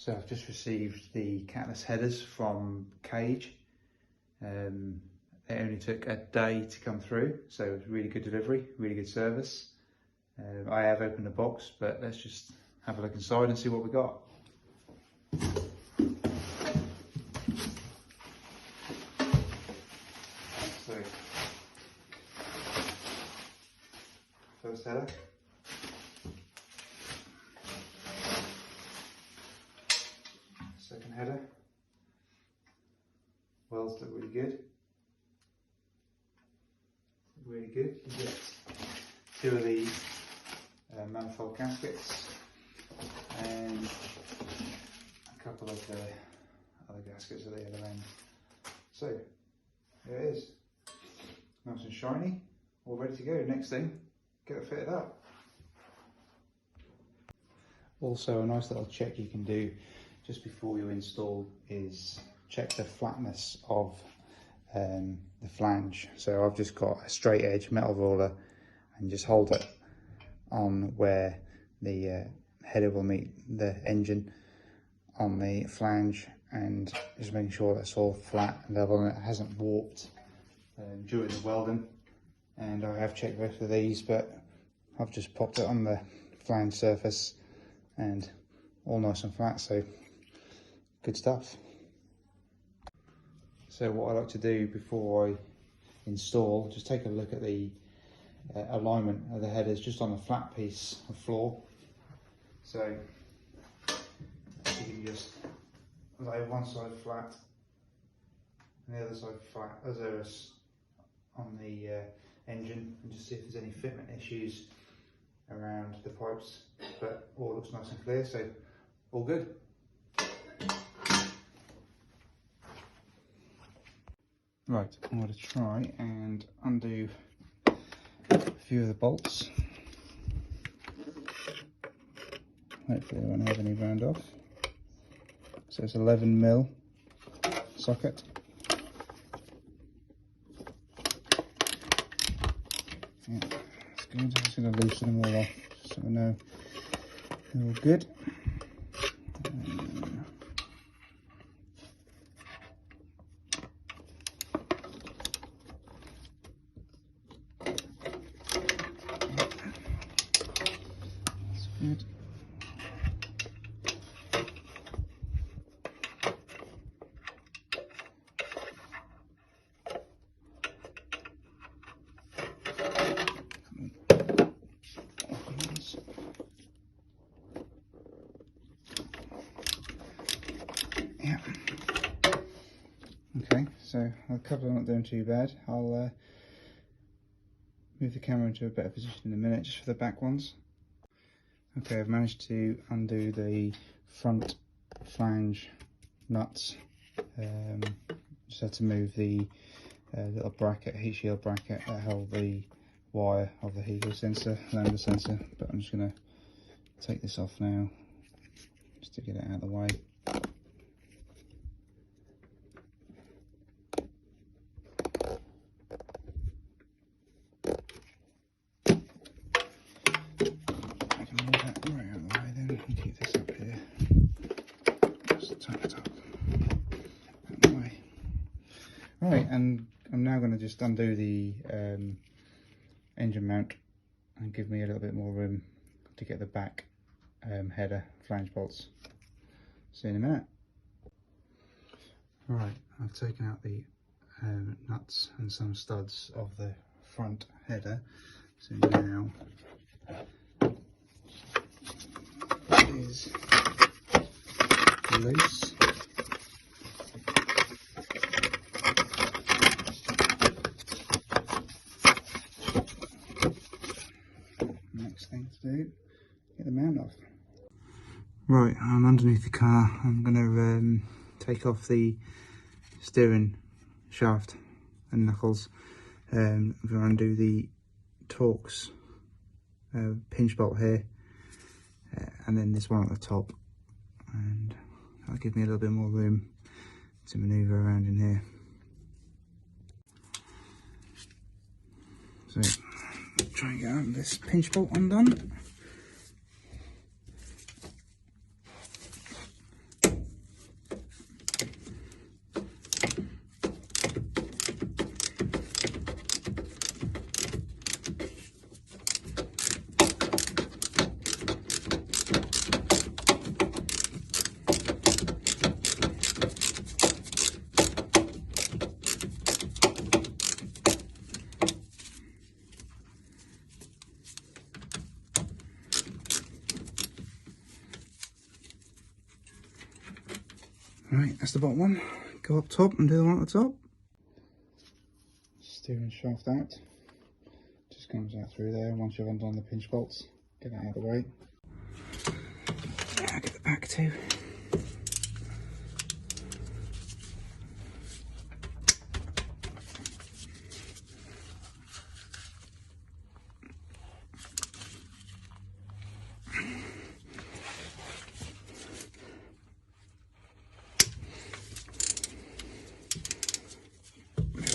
So I've just received the catless headers from Cage. It only took a day to come through, so it was really good delivery, really good service. I have opened the box, but let's just have a look inside and see what we got. So, first header. Second header. Welds look really good. Really good. You get two of the manifold gaskets and a couple of the other gaskets at the other end. So there it is. Nice and shiny, all ready to go. Next thing, get it fitted up. Also, a nice little check you can do just before you install is check the flatness of the flange. So I've just got a straight edge metal ruler and just hold it on where the header will meet the engine on the flange, and just making sure that's all flat and level and it hasn't warped during the welding. And I have checked both of these, but I've just popped it on the flange surface and all nice and flat, so good stuff. So what I like to do before I install, just take a look at the alignment of the headers just on a flat piece of floor. So you can just lay one side flat and the other side flat as there is on the engine, and just see if there's any fitment issues around the pipes, but all looks nice and clear, so all good. Right, I'm going to try and undo a few of the bolts. Hopefully I won't have any round off. So it's 11mm socket. Yeah, that's good. I'm just going to loosen them all off so I know they're all good. Good. Yeah. Okay, so a couple are not doing too bad. I'll move the camera into a better position in a minute just for the back ones. Okay, I've managed to undo the front flange nuts. Just had to move the little bracket, heat shield bracket that held the wire of the helical sensor, lambda sensor, but I'm just going to take this off now just to get it out of the way. Keep this up here. Just tighten it up. Out the way. Right, and I'm now going to just undo the engine mount and give me a little bit more room to get the back header flange bolts. See you in a minute. Right, I've taken out the nuts and some studs of the front header. So now is loose. Next thing to do, get the mount off. Right, I'm underneath the car. I'm going to take off the steering shaft and knuckles. I'm going to undo the Torx pinch bolt here. And then this one at the top, and that'll give me a little bit more room to manoeuvre around in here. So try and get this pinch bolt undone. Right, that's the bottom one. Go up top and do the one at the top. Steering shaft out. Just comes out through there. Once you've undone the pinch bolts, get that out of the way. I'll get the back too.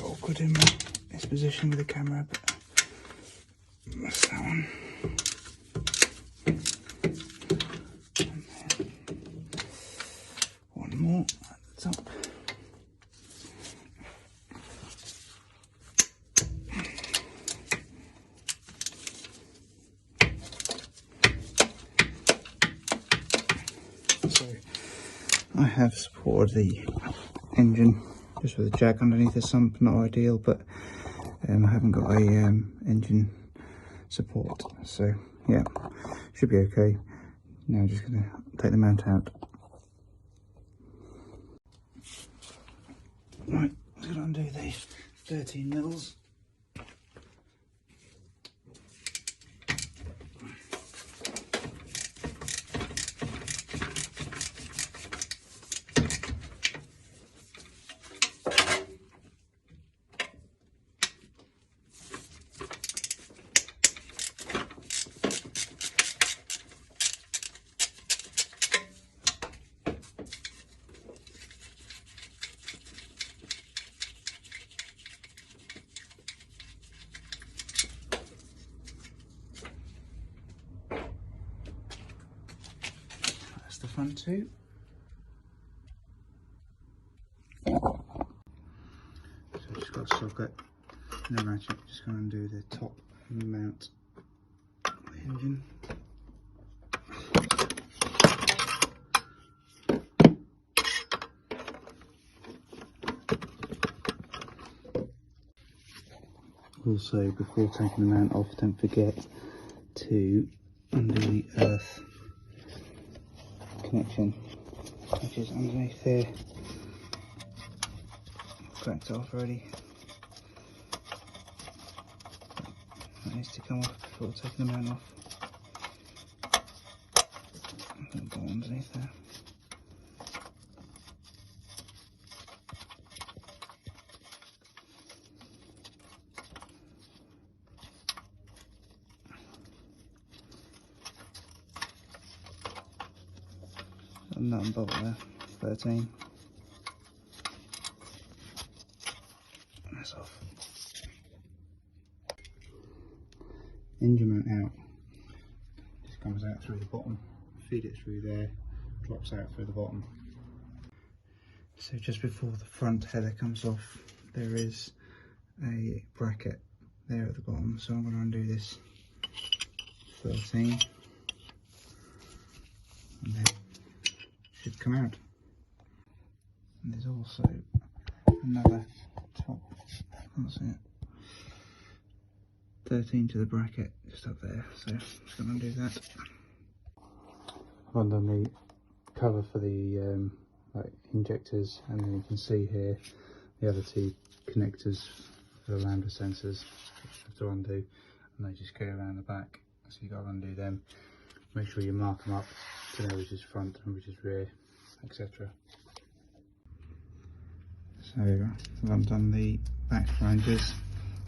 Awkward in this position with the camera, but that's that one. And then one more at the top. So I have supported the engine just with a jack underneath the sump, not ideal, but I haven't got a engine support, so yeah, should be okay. Now I'm just going to take the mount out. Right, I'm going to undo the 13 mils. The front two. So I've just got a socket and a ratchet. Just going to undo the top mount of the engine. Also, before taking the mount off, don't forget to undo the earth connection, which is underneath there. Cracked off already. That needs to come off before taking the mount off. Little ball underneath there. Nut and bolt there, 13. That's off. Engine mount out. Just comes out through the bottom. Feed it through there, drops out through the bottom. So just before the front header comes off, there is a bracket there at the bottom. So I'm going to undo this 13. And then should come out. And there's also another top, I can't see it, 13 to the bracket just up there, so I'm just going to undo that. I've undone the cover for the like injectors, and then you can see here the other two connectors for the lambda sensors, which you have to undo, and they just go around the back, so you've got to undo them. Make sure you mark them up to know which is front and which is rear, etc. So I've undone the back flanges,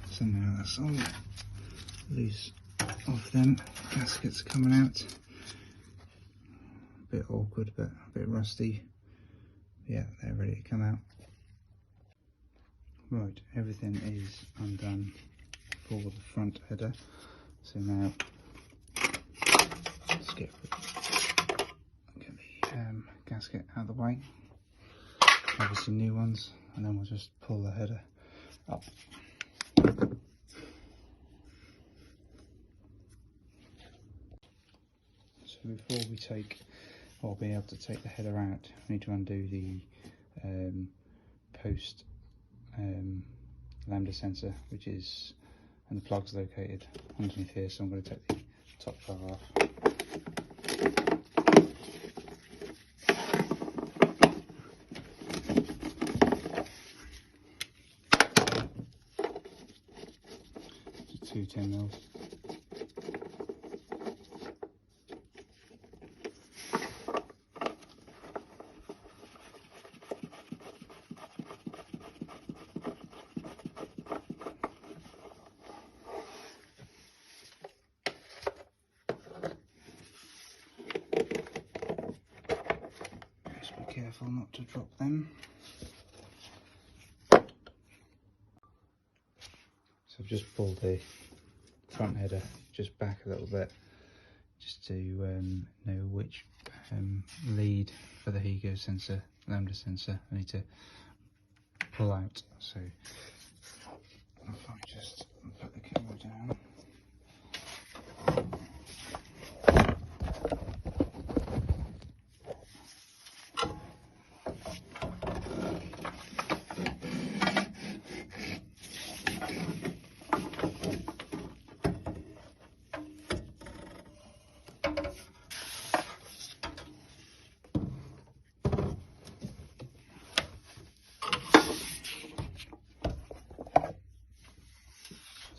so now that's all loose off them. Gaskets coming out. A bit awkward, but a bit rusty. Yeah, they're ready to come out. Right, everything is undone for the front header. So now let's get the gasket out of the way, obviously new ones, and then we'll just pull the header up. So before we take, or be able to take the header out, we need to undo the post lambda sensor, which is, and the plug's located underneath here, so I'm going to take the top cover off. do 10 mils. Just be careful not to drop them. So I've just pulled the front header just back a little bit, just to know which lead for the Higo sensor, lambda sensor, I need to pull out. So if I just put the camera down.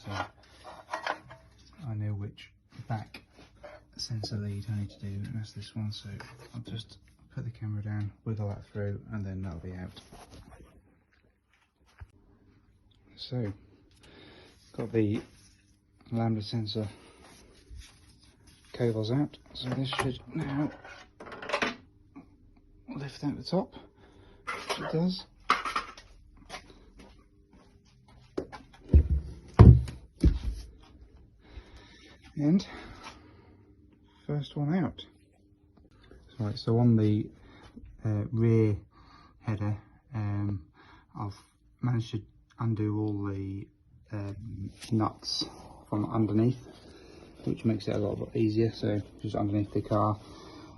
So I know which back sensor lead I need to do, and that's this one. So I'll just put the camera down, wiggle that through, and then that'll be out. So got the lambda sensor cables out, so this should now lift out the top, which it does. And first one out. Right, so on the rear header, I've managed to undo all the nuts from underneath, which makes it a lot easier. So just underneath the car,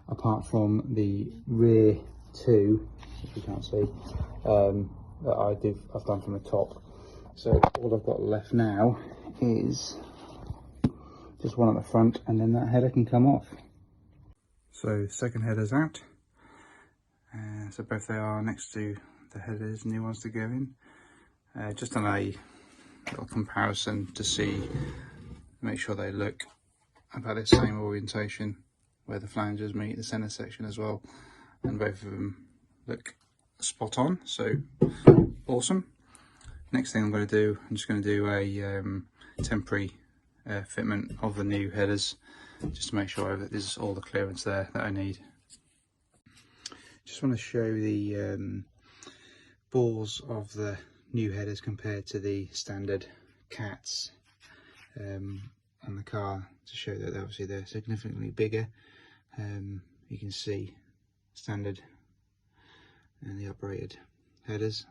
apart from the rear two, which you can't see, that I've done from the top. So all I've got left now is just one at the front, and then that header can come off. So second header's out. So both they are next to the headers, new ones to go in. Just on a little comparison to see, make sure they look about the same orientation where the flanges meet the centre section as well, and both of them look spot on. So awesome. Next thing I'm going to do, I'm just going to do a temporary fitment of the new headers, just to make sure that there's all the clearance there that I need. Just want to show the bores of the new headers compared to the standard cats on the car, to show that obviously they're significantly bigger. You can see standard and the operated headers.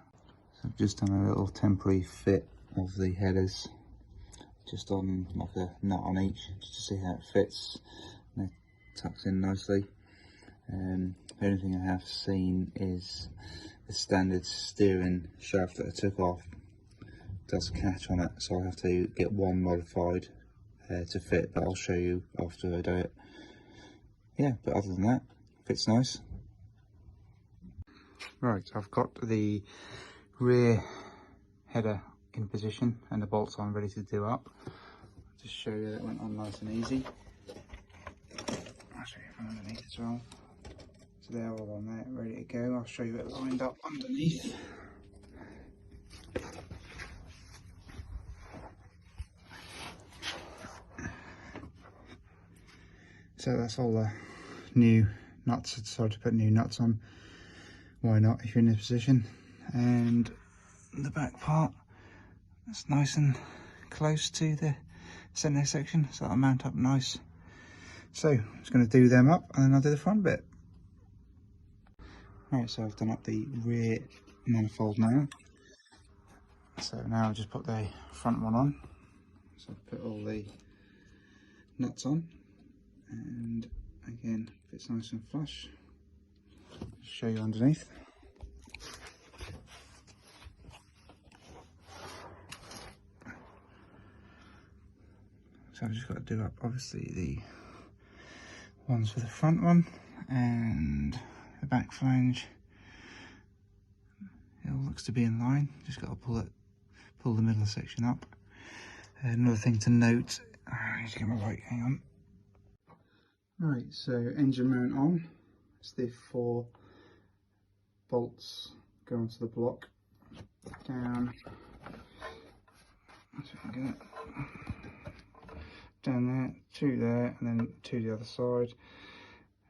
So I've just done a little temporary fit of the headers, just on like a nut on each, just to see how it fits, and it tucks in nicely. The only thing I have seen is the standard steering shaft that I took off does catch on it, so I have to get one modified to fit, but I'll show you after I do it. Yeah, but other than that, fits nice. Right, I've got the rear header in position and the bolts on ready to do up. Just show you that it went on nice and easy. I'll show you from underneath as well. So they're all on there, ready to go. I'll show you it lined up underneath. So that's all the new nuts. I decided to put new nuts on. Why not if you're in this position? And the back part, that's nice and close to the centre section, so that'll mount up nice. So I'm just going to do them up, and then I'll do the front bit. Right, so I've done up the rear manifold now. So now I'll just put the front one on. So I've put all the nuts on, and again, fits nice and flush. Just show you underneath. So I've just got to do up obviously the ones for the front one and the back flange. It all looks to be in line, just got to pull the middle section up. Another thing to note, I need to get my right, hang on. Right, so engine mount on. It's the 4 bolts go onto the block, down, down there, 2 there, and then 2 the other side,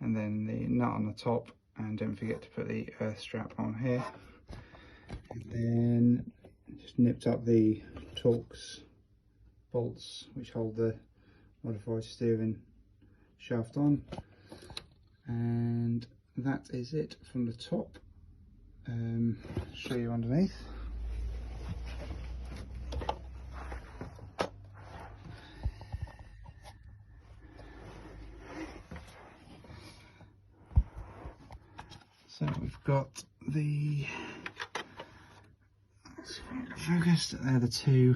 and then the nut on the top, and don't forget to put the earth strap on here. And then just nipped up the Torx bolts which hold the modified steering shaft on, and that is it from the top. Show you underneath. So we've got the, focused, they're the 2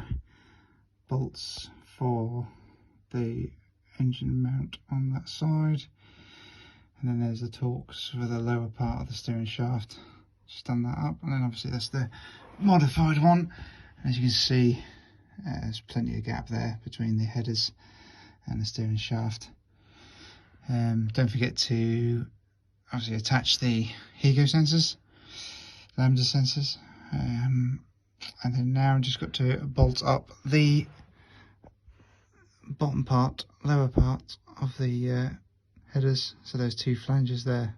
bolts for the engine mount on that side, and then there's the Torx for the lower part of the steering shaft. Just done that up, and then obviously that's the modified one. As you can see, there's plenty of gap there between the headers and the steering shaft. Don't forget to obviously attach the HEGO sensors, lambda sensors, and then now I've just got to bolt up the bottom part, lower part of the headers, so those 2 flanges there.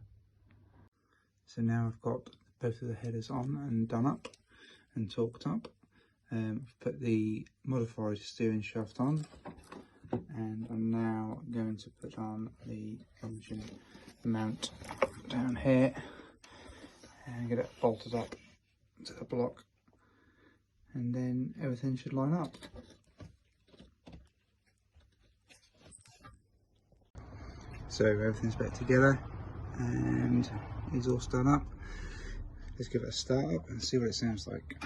So now I've got both of the headers on and done up and torqued up. I've put the modified steering shaft on, and I'm now going to put on the engine mount down here and get it bolted up to the block, and then everything should line up. So everything's back together and it's all done up. Let's give it a start up and see what it sounds like.